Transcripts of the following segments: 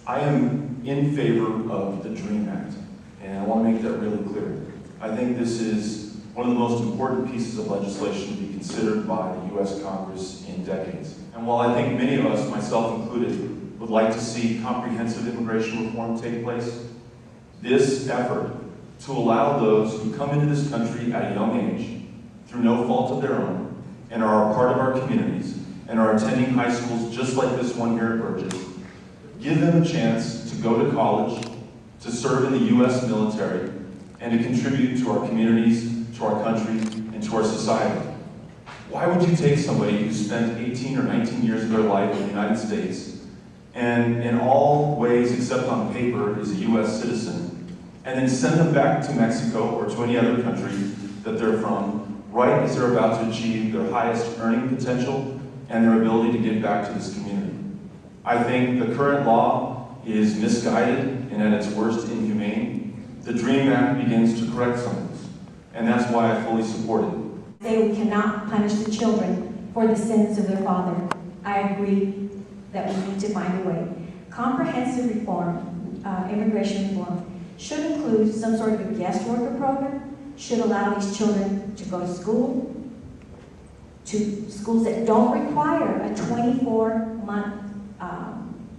I am in favor of the DREAM Act, and I want to make that really clear. I think this is one of the most important pieces of legislation to be considered by the U.S. Congress in decades. And while I think many of us, myself included, would like to see comprehensive immigration reform take place, this effort to allow those who come into this country at a young age, through no fault of their own, and are a part of our communities, and are attending high schools just like this one here at Burgess, give them a chance to go to college, to serve in the U.S. military, and to contribute to our communities, to our country, and to our society. Why would you take somebody who spent 18 or 19 years of their life in the United States, and in all ways except on paper is a U.S. citizen, and then send them back to Mexico or to any other country that they're from, right as they're about to achieve their highest earning potential and their ability to give back to this community? I think the current law is misguided and at its worst inhumane. The DREAM Act begins to correct some of this, and that's why I fully support it. Say we cannot punish the children for the sins of their father. I agree that we need to find a way. Comprehensive reform, immigration reform, should include some sort of a guest worker program, should allow these children to go to schools that don't require a 24-month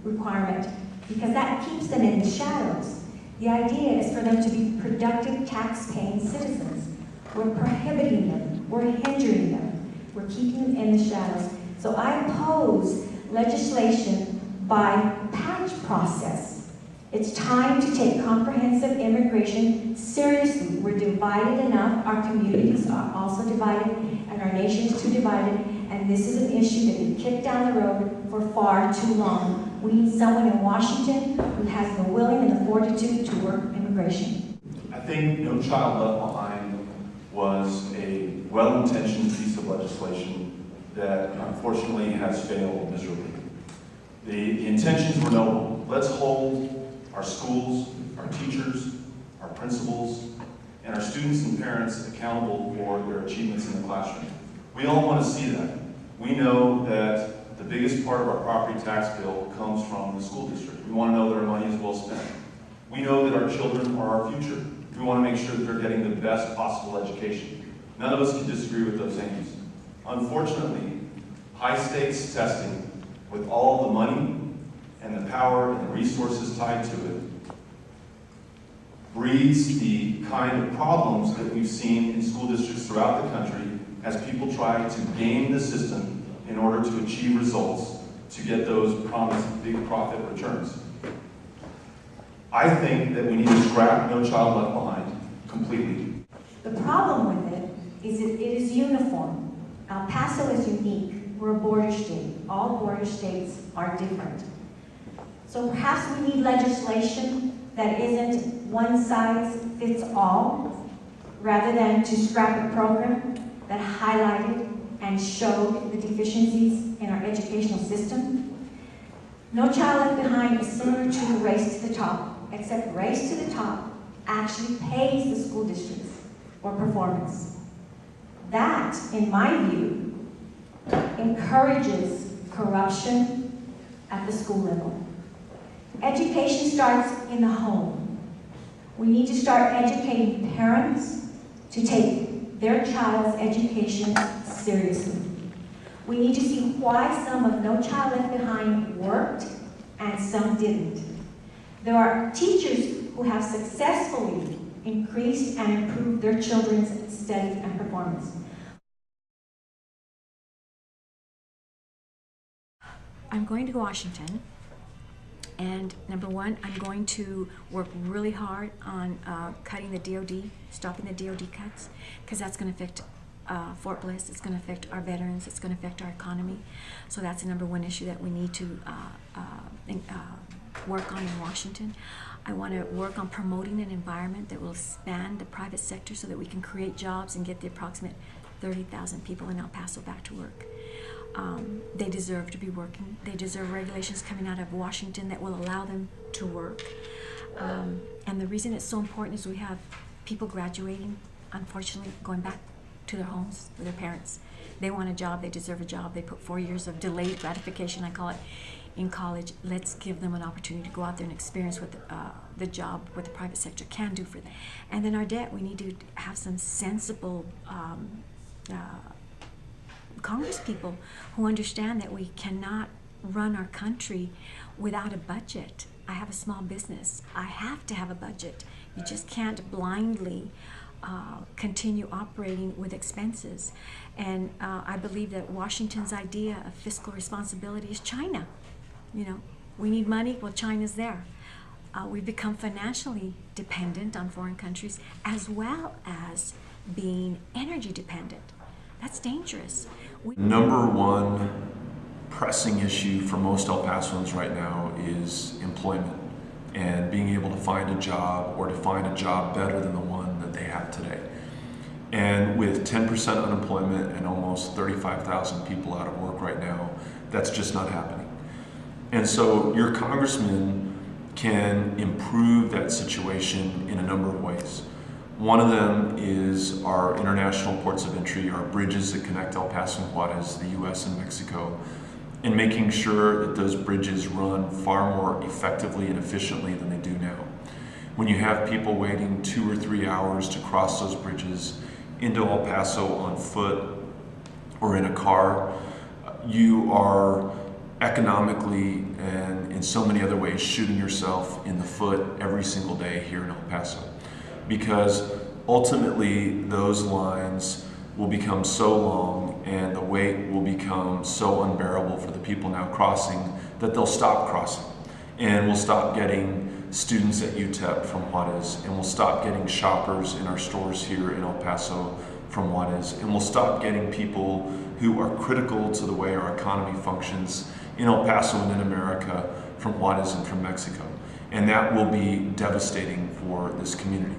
requirement, because that keeps them in the shadows. The idea is for them to be productive, tax-paying citizens. We're prohibiting them, we're hindering them, we're keeping them in the shadows. So I oppose legislation by patch process. It's time to take comprehensive immigration seriously. We're divided enough, our communities are also divided, and our nation is too divided, and this is an issue that we've kicked down the road for far too long. We need someone in Washington who has the willing and the fortitude to work immigration. I think No Child Left Behind was a well-intentioned piece of legislation that unfortunately has failed miserably. The intentions were noble. Let's hold our schools, our teachers, our principals, and our students and parents accountable for their achievements in the classroom. We all want to see that. We know that the biggest part of our property tax bill comes from the school district. We want to know that our money is well spent. We know that our children are our future. We want to make sure that they're getting the best possible education. None of us can disagree with those aims. Unfortunately, high-stakes testing, with all the money and the power and the resources tied to it, breeds the kind of problems that we've seen in school districts throughout the country as people try to game the system in order to achieve results to get those promised big profit returns. I think that we need to scrap No Child Left Behind completely. The problem with it is that it is uniform. El Paso is unique. We're a border state. All border states are different. So perhaps we need legislation that isn't one size fits all, rather than to scrap a program that highlighted and showed the deficiencies in our educational system. No Child Left Behind is similar to Race to the Top, except Race to the Top actually pays the school districts for performance. That, in my view, encourages corruption at the school level. Education starts in the home. We need to start educating parents to take their child's education seriously. We need to see why some of No Child Left Behind worked and some didn't. There are teachers who have successfully increased and improved their children's studies and performance. I'm going to Washington, and number one, I'm going to work really hard on cutting the DOD, stopping the DOD cuts, because that's going to affect Fort Bliss, it's going to affect our veterans, it's going to affect our economy. So that's the number one issue that we need to work on in Washington. I want to work on promoting an environment that will expand the private sector so that we can create jobs and get the approximate 30,000 people in El Paso back to work. They deserve to be working. They deserve regulations coming out of Washington that will allow them to work. And the reason it's so important is we have people graduating, unfortunately, going back to their homes with their parents They want a job, they deserve a job. They put 4 years of delayed gratification, I call it, in college. Let's give them an opportunity to go out there and experience what the job, what the private sector can do for them. And then our debt, we need to have some sensible Congress people who understand that we cannot run our country without a budget. I have a small business. I have to have a budget. You just can't blindly continue operating with expenses. And I believe that Washington's idea of fiscal responsibility is China. You know, we need money, well, China's there. We've become financially dependent on foreign countries as well as being energy dependent. That's dangerous. Number one pressing issue for most El Pasoans right now is employment and being able to find a job or to find a job better than the one that they have today. And with 10% unemployment and almost 35,000 people out of work right now, that's just not happening. And so your congressman can improve that situation in a number of ways. One of them is our international ports of entry, our bridges that connect El Paso and Juarez, the US and Mexico, and making sure that those bridges run far more effectively and efficiently than they do now. When you have people waiting 2 or 3 hours to cross those bridges into El Paso on foot or in a car, you are economically and in so many other ways shooting yourself in the foot every single day here in El Paso. Because ultimately those lines will become so long and the wait will become so unbearable for the people now crossing that they'll stop crossing. And we'll stop getting students at UTEP from Juarez, and we'll stop getting shoppers in our stores here in El Paso from Juarez, and we'll stop getting people who are critical to the way our economy functions in El Paso and in America from Juarez and from Mexico. And that will be devastating for this community.